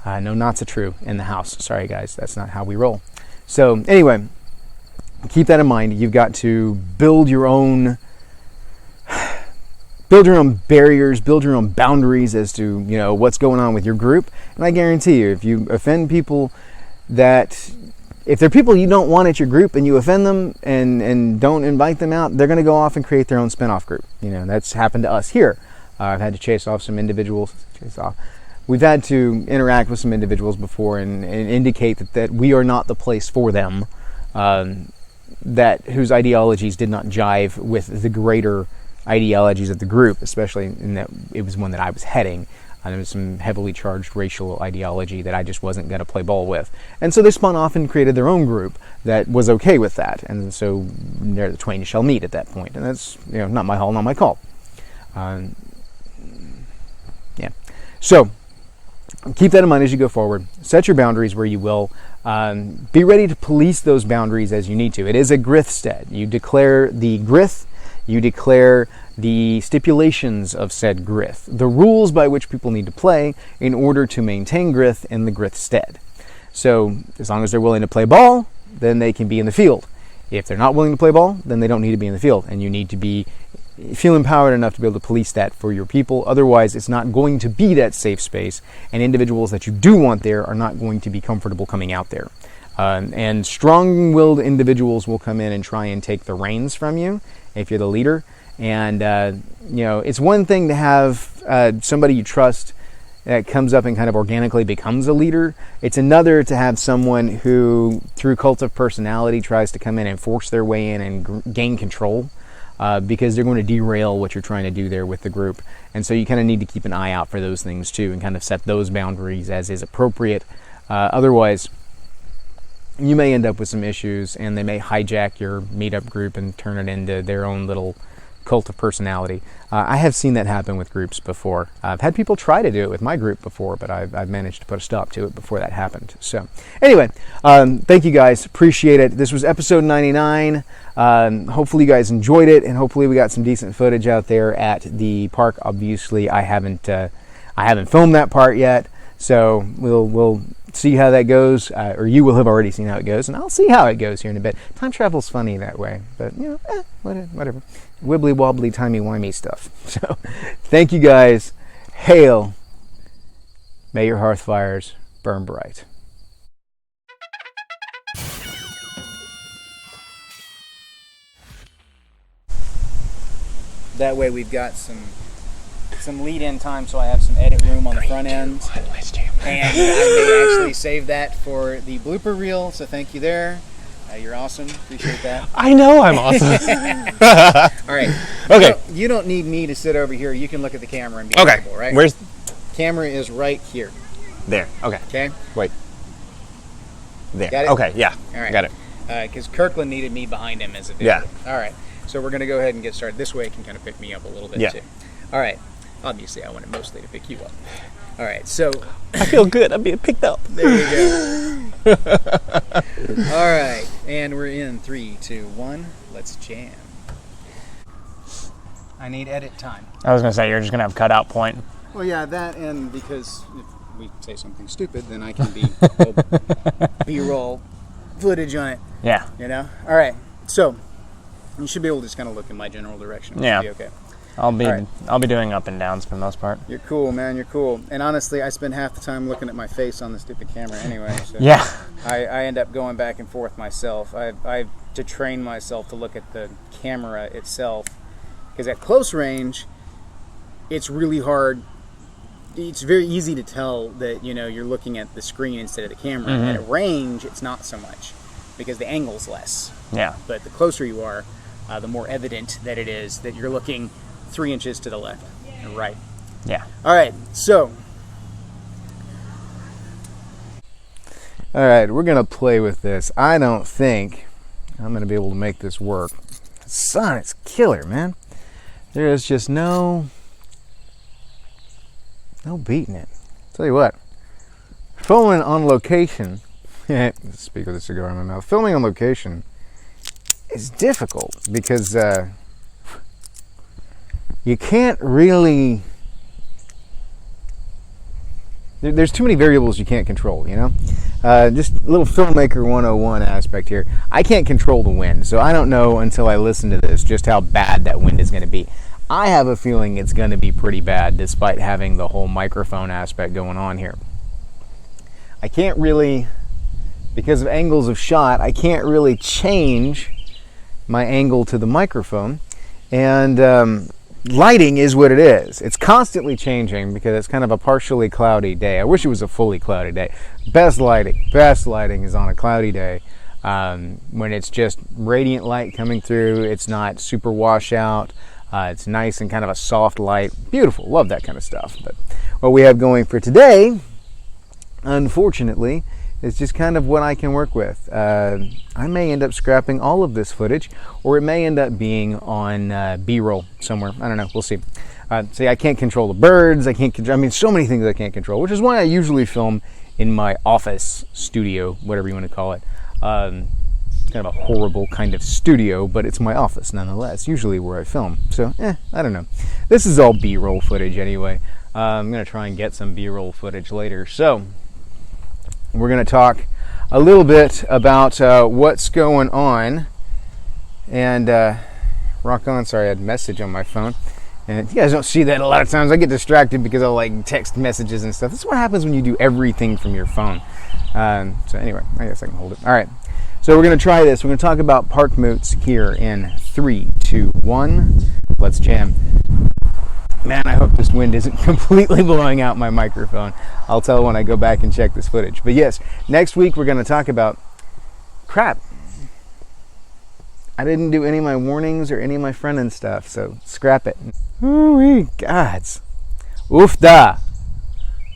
No knots are true in the house. Sorry, guys. That's not how we roll. So, anyway, keep that in mind. You've got to build your own barriers, build your own boundaries as to, what's going on with your group. And I guarantee you, if you offend people if they're people you don't want at your group and you offend them and don't invite them out, they're going to go off and create their own spin-off group. That's happened to us here. I've had to chase off some individuals. We've had to interact with some individuals before and indicate that we are not the place for them, whose ideologies did not jive with the greater ideologies of the group, especially in that it was one that I was heading. There was some heavily charged racial ideology that I just wasn't going to play ball with. And so they spun off and created their own group that was okay with that. And so the twain shall meet at that point. And that's, not my hall, not my call. So keep that in mind as you go forward. Set your boundaries where you will. Be ready to police those boundaries as you need to. It is a grithstead. You declare the grith. You declare the stipulations of said grith, the rules by which people need to play in order to maintain grith in the grithstead. So as long as they're willing to play ball, then they can be in the field. If they're not willing to play ball, then they don't need to be in the field, and you need to feel empowered enough to be able to police that for your people. Otherwise, it's not going to be that safe space, and individuals that you do want there are not going to be comfortable coming out there. And strong-willed individuals will come in and try and take the reins from you if you're the leader. And, it's one thing to have somebody you trust that comes up and kind of organically becomes a leader. It's another to have someone who, through cult of personality, tries to come in and force their way in and gain control, because they're going to derail what you're trying to do there with the group. And so you kind of need to keep an eye out for those things too and kind of set those boundaries as is appropriate. Otherwise, you may end up with some issues, and they may hijack your meetup group and turn it into their own little cult of personality. I have seen that happen with groups before. I've had people try to do it with my group before, but I've managed to put a stop to it before that happened. So anyway, thank you guys. Appreciate it. This was episode 99. Hopefully you guys enjoyed it, and hopefully we got some decent footage out there at the park. Obviously, I haven't filmed that part yet, so we'll see how that goes, or you will have already seen how it goes, and I'll see how it goes here in a bit. Time travel's funny that way, but whatever. Wibbly wobbly, timey wimey stuff. So, thank you guys. Hail. May your hearth fires burn bright. That way we've got some lead-in time, so I have some edit room on the front end. And I may actually save that for the blooper reel, so thank you there. You're awesome. Appreciate that. I know I'm awesome. All right. Okay. You don't need me to sit over here. You can look at the camera and be Okay. comfortable, right? Where's camera is right here. there? Okay. Okay. Wait. There. Got it? Okay. Yeah. All right. Got it. Because Kirkland needed me behind him as a Yeah. visual. All right. So we're going to go ahead and get started. This way it can kind of pick me up a little bit too. All right. Obviously, I wanted mostly to pick you up. All right. So I feel good. I'm being picked up. there you go. All right. And we're in 3, 2, 1. Let's jam. I need edit time. I was going to say, you're just going to have cutout point. Well, yeah, that, and because if we say something stupid, then I can be B-roll footage on it. Yeah. You know? All right. So you should be able to just kind of look in my general direction. Which Yeah. should be okay. I'll be doing up and downs for the most part. You're cool, man. You're cool. And honestly, I spend half the time looking at my face on the stupid camera anyway. So Yeah. I end up going back and forth myself. I've to train myself to look at the camera itself, because at close range, it's really hard. It's very easy to tell that you're looking at the screen instead of the camera. Mm-hmm. At range, it's not so much because the angle's less. Yeah. But the closer you are, the more evident that it is that you're looking 3 inches to the left or right. Yeah. All right, so. All right, we're going to play with this. I don't think I'm going to be able to make this work. Son, it's killer, man. There is just no beating it. Tell you what, filming on location, speak with a cigar in my mouth, filming on location is difficult because you can't really, there's too many variables you can't control, just a little filmmaker 101 aspect here. I can't control the wind, so I don't know until I listen to this just how bad that wind is going to be. I have a feeling it's going to be pretty bad despite having the whole microphone aspect going on here. I can't really, because of angles of shot, I can't really change my angle to the microphone, and lighting is what it is. It's constantly changing because it's kind of a partially cloudy day. I wish it was a fully cloudy day. Best lighting is on a cloudy day, when it's just radiant light coming through. It's not super washout. It's nice and kind of a soft light. Beautiful. Love that kind of stuff. But what we have going for today, unfortunately, is just kind of what I can work with. I may end up scrapping all of this footage, or it may end up being on B-roll somewhere. I don't know. We'll see. See, I can't control the birds. So many things I can't control, which is why I usually film in my office studio, whatever you want to call it. Kind of a horrible kind of studio, but it's my office nonetheless, usually where I film. So, I don't know. This is all B-roll footage anyway. I'm going to try and get some B-roll footage later. So, we're going to talk a little bit about what's going on. And, rock on, sorry, I had a message on my phone. And you guys don't see that a lot of times. I get distracted because of like text messages and stuff. This is what happens when you do everything from your phone. So anyway, I guess I can hold it. All right. So we're going to try this. We're going to talk about Parkmoots here in 3, 2, 1. Let's jam. Man, I hope this wind isn't completely blowing out my microphone. I'll tell when I go back and check this footage. But yes, next week we're going to talk about crap. I didn't do any of my warnings or any of my friend and stuff, so scrap it. Ooh-wee, gods. Oof-da.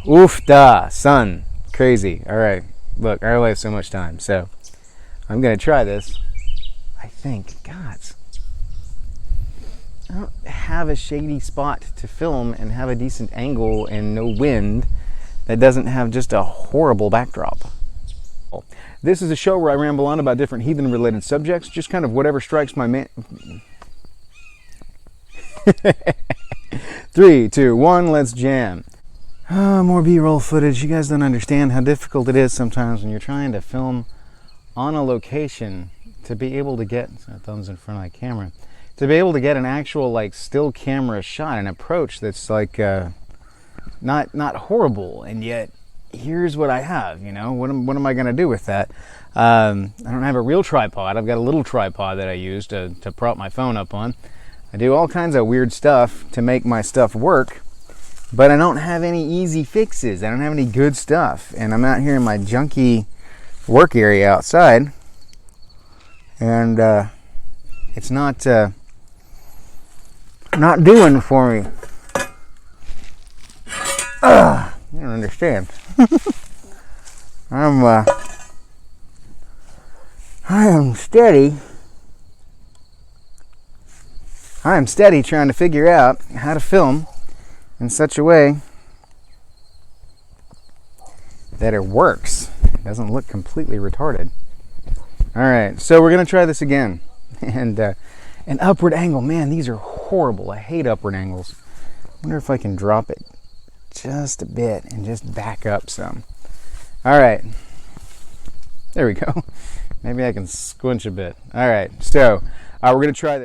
Oof-da, son. Crazy. All right. Look, I only have so much time, so I'm going to try this. I think, gods. I don't have a shady spot to film and have a decent angle and no wind that doesn't have just a horrible backdrop. This is a show where I ramble on about different heathen-related subjects, just kind of whatever strikes my 3, 2, 1, let's jam. More B-roll footage. You guys don't understand how difficult it is sometimes when you're trying to film on a location to be able to get, so thumbs in front of the camera, to be able to get an actual like still camera shot, an approach that's like not horrible, and yet here's what I have. You know, what am I going to do with that? I don't have a real tripod. I've got a little tripod that I use to prop my phone up on. I do all kinds of weird stuff to make my stuff work, but I don't have any easy fixes. I don't have any good stuff, and I'm out here in my junky work area outside, and it's not doing for me. You don't understand. I am steady. I am steady trying to figure out how to film in such a way that it works. It doesn't look completely retarded. All right, so we're going to try this again. And an upward angle. Man, these are horrible. I hate upward angles. I wonder if I can drop it just a bit and just back up some. All right. There we go. Maybe I can squinch a bit. All right, so we're going to try this.